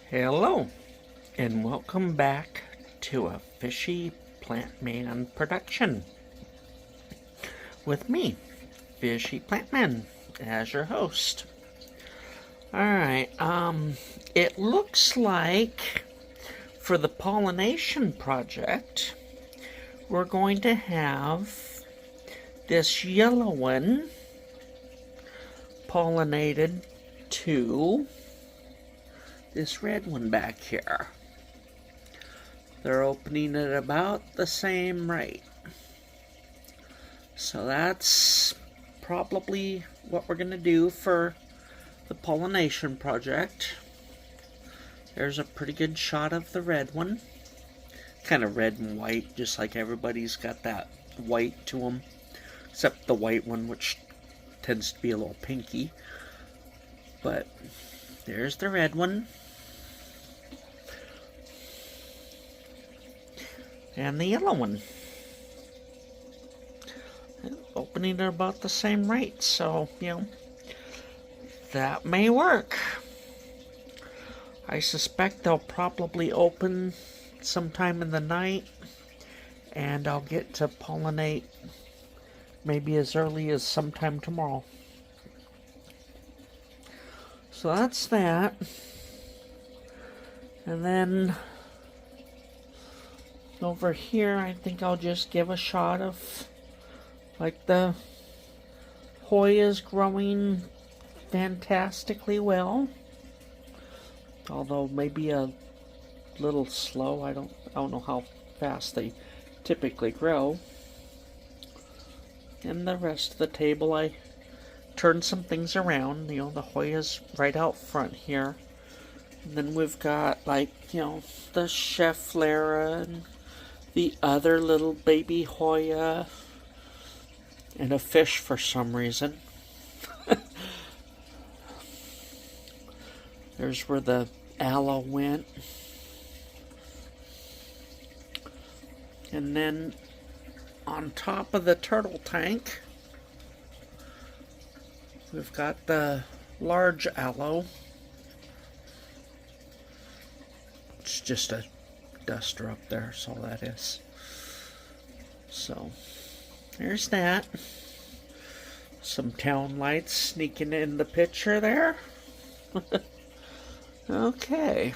Hello, and welcome back to a Fishy Plant Man production with me, Fishy Plant Man, as your host. Alright, it looks like for the pollination project, we're going to have this yellow one pollinated to this red one back here. They're opening at about the same rate. So that's probably what we're going to do for the pollination project. There's a pretty good shot of the red one. Kind of red and white, just like everybody's got that white to them. Except the white one, which tends to be a little pinky. But there's the red one. And the yellow one. Opening at about the same rate, so, that may work. I suspect they'll probably open sometime in the night, and I'll get to pollinate maybe as early as sometime tomorrow. So that's that. And then over here, I think I'll just give a shot of like the Hoya's growing fantastically well. Although maybe a little slow. I don't know how fast they typically grow. And the rest of the table, I turned some things around. The Hoya's right out front here. And then we've got the Chef Lara and the other little baby Hoya and a fish for some reason. There's where the aloe went. And then on top of the turtle tank, we've got the large aloe. It's just a duster up there, that's all that is. So there's that. Some town lights sneaking in the picture there. Okay.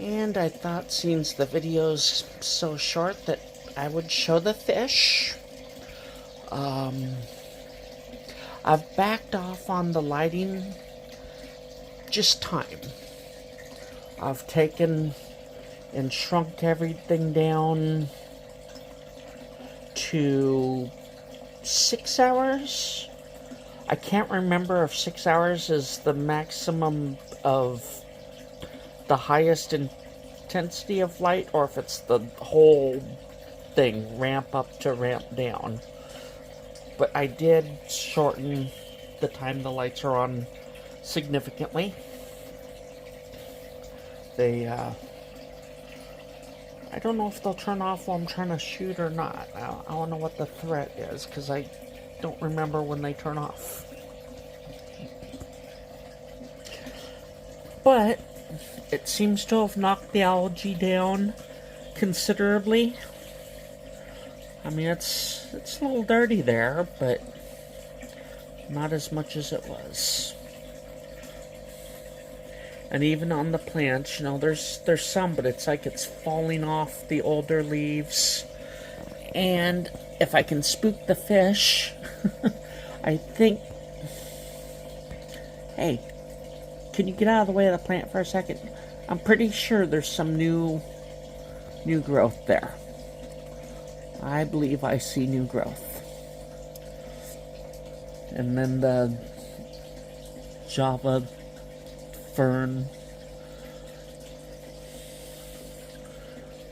And I thought, since the video's so short, that I would show the fish. I've backed off on the lighting. Just time. I've taken and shrunk everything down to 6 hours. I can't remember if 6 hours is the maximum of the highest intensity of light, or if it's the whole thing, ramp up to ramp down. But I did shorten the time the lights are on significantly. I don't know if they'll turn off while I'm trying to shoot or not. I don't know what the threat is, because I don't remember when they turn off. But it seems to have knocked the algae down considerably. I mean, it's a little dirty there, but not as much as it was. And even on the plants, there's some, but it's like it's falling off the older leaves. And if I can spook the fish, I think... Hey, can you get out of the way of the plant for a second? I'm pretty sure there's some new growth there. I believe I see new growth. And then the Java fern.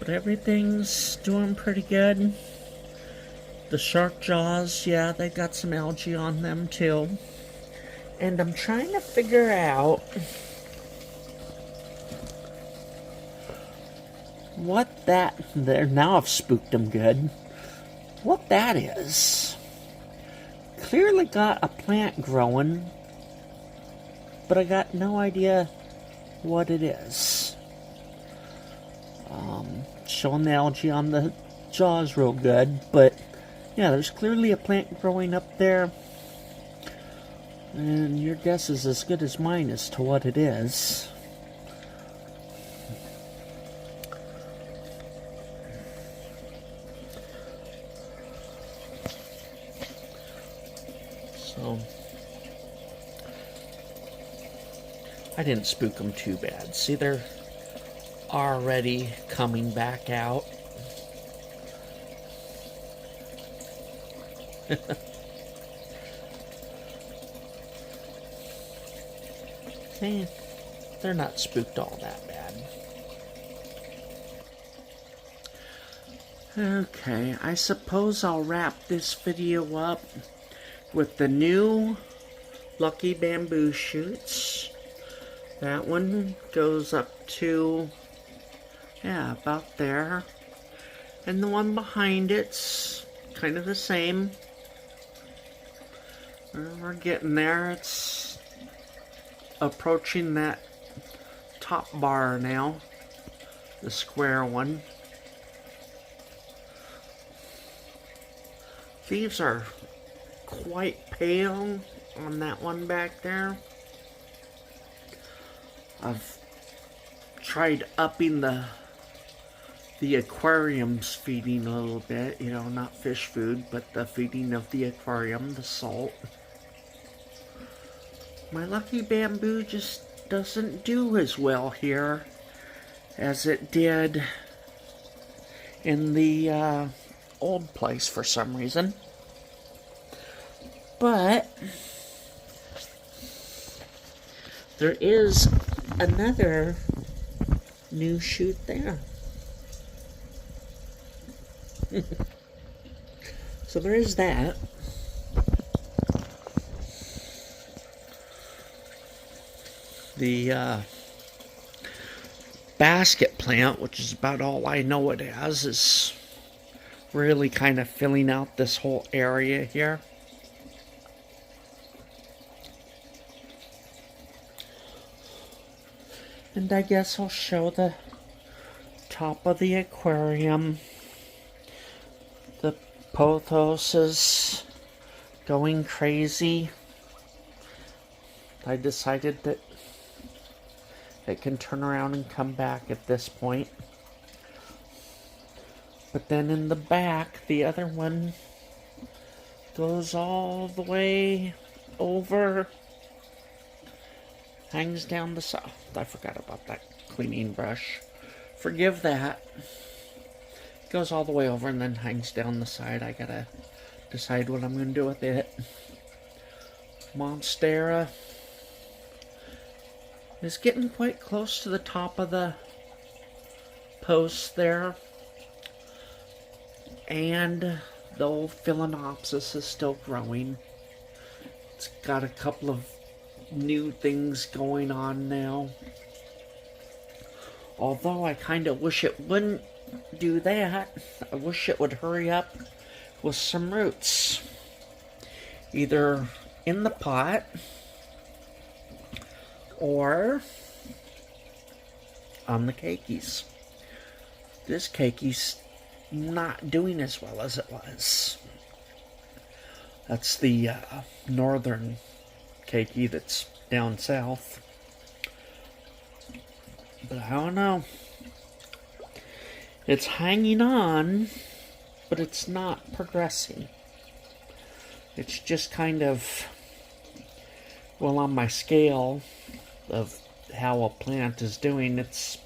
But everything's doing pretty good. The shark jaws, yeah, they got some algae on them too. And I'm trying to figure out what that there. Now I've spooked them good. What that is. Clearly got a plant growing but I got no idea what it is. Showing the algae on the jaws real good, but yeah, there's clearly a plant growing up there, and your guess is as good as mine as to what it is. So I didn't spook them too bad. See, they're already coming back out. See, they're not spooked all that bad. Okay, I suppose I'll wrap this video up with the new Lucky Bamboo shoots. That one goes up to, yeah, about there. And the one behind it's kind of the same. We're getting there. It's approaching that top bar now, the square one. These are quite pale on that one back there. I've tried upping the aquarium's feeding a little bit, you know, not fish food, but the feeding of the aquarium, the salt. My Lucky Bamboo just doesn't do as well here as it did in the old place for some reason. But there is another new shoot there. So there is that. The basket plant, which is about all I know it as, is really kind of filling out this whole area here. And I guess I'll show the top of the aquarium. The pothos is going crazy. I decided that it can turn around and come back at this point. But then in the back, the other one goes all the way over, hangs down the side. I forgot about that cleaning brush. Forgive that. Goes all the way over and then hangs down the side. I gotta decide what I'm gonna do with it. Monstera is getting quite close to the top of the post there. And the old Phalaenopsis is still growing. It's got a couple of new things going on now. Although I kind of wish it wouldn't do that. I wish it would hurry up with some roots. Either in the pot or on the keikis. This keiki's not doing as well as it was. That's the northern keiki that's down south. But I don't know. It's hanging on, but it's not progressing. It's just kind of, well, on my scale of how a plant is doing, it's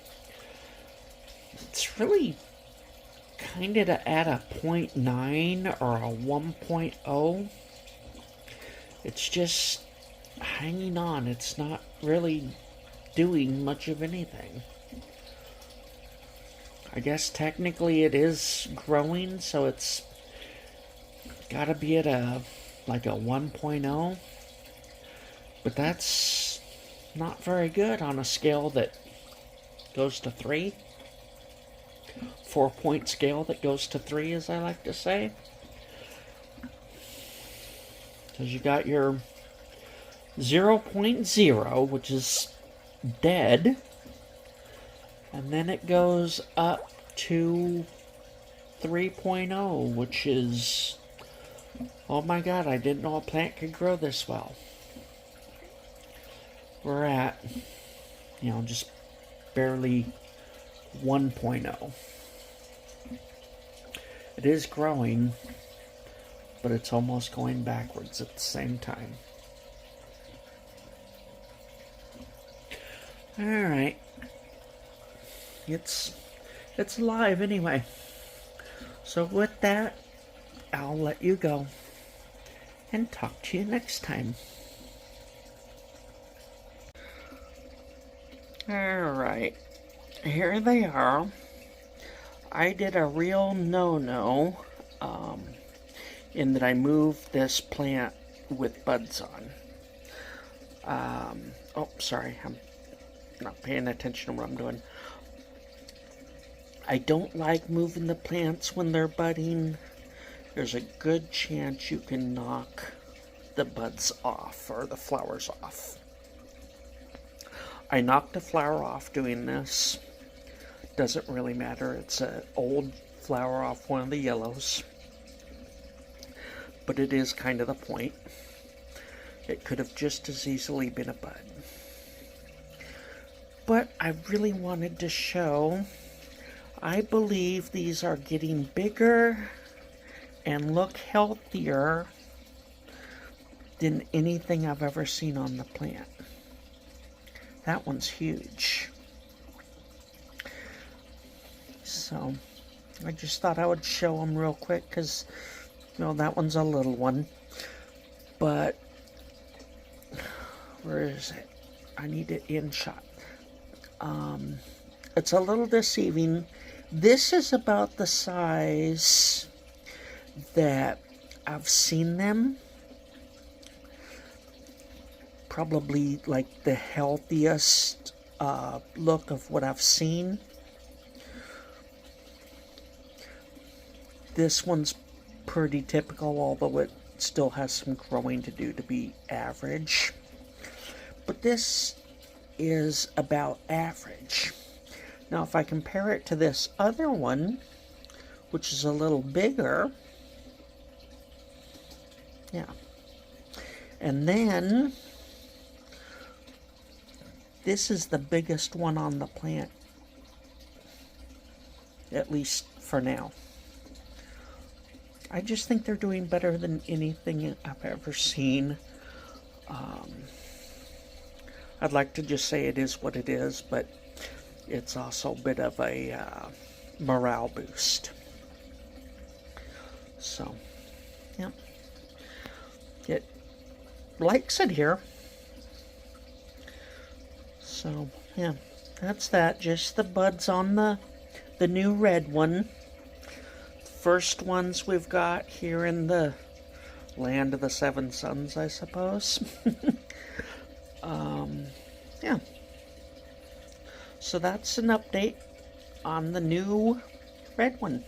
really kind of at a 0.9 or a 1.0. It's just hanging on. It's not really doing much of anything. I guess technically it is growing, so it's gotta be at a like a 1.0, but that's not very good on a scale that goes to 3. 4-point scale that goes to 3, as I like to say. Because you got your 0.0, which is dead, and then it goes up to 3.0, which is, oh my god, I didn't know a plant could grow this well. We're at, just barely 1.0. It is growing, but it's almost going backwards at the same time. Alright. It's alive anyway. So with that, I'll let you go and talk to you next time. Alright, here they are. I did a real no-no in that I moved this plant with buds on. Oh, sorry, I'm not paying attention to what I'm doing. I don't like moving the plants when they're budding. There's a good chance you can knock the buds off or the flowers off. I knocked a flower off doing this. Doesn't really matter. It's an old flower off one of the yellows. But it is kind of the point. It could have just as easily been a bud. But I really wanted to show, I believe these are getting bigger and look healthier than anything I've ever seen on the plant. That one's huge. So, I just thought I would show them real quick because, that one's a little one. But, where is it? I need it in shot. It's a little deceiving. This is about the size that I've seen them. Probably like the healthiest look of what I've seen. This one's pretty typical, although it still has some growing to do to be average. But this is about average. Now if I compare it to this other one, which is a little bigger, yeah. And then this is the biggest one on the plant, at least for now. I just think they're doing better than anything I've ever seen. I'd like to just say it is what it is, but it's also a bit of a morale boost. So, yeah. It likes it here. So, yeah, that's that. Just the buds on the new red one. First ones we've got here in the land of the seven suns, I suppose. Yeah. So that's an update on the new red one.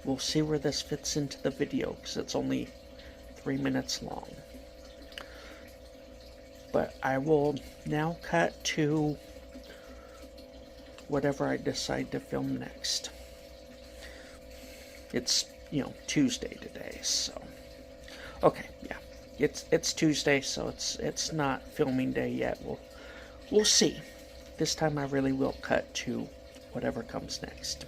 We'll see where this fits into the video because it's only 3 minutes long. But I will now cut to whatever I decide to film next. It's, Tuesday today, so. Okay, yeah. It's Tuesday, so it's not filming day yet. We'll see. This time I really will cut to whatever comes next.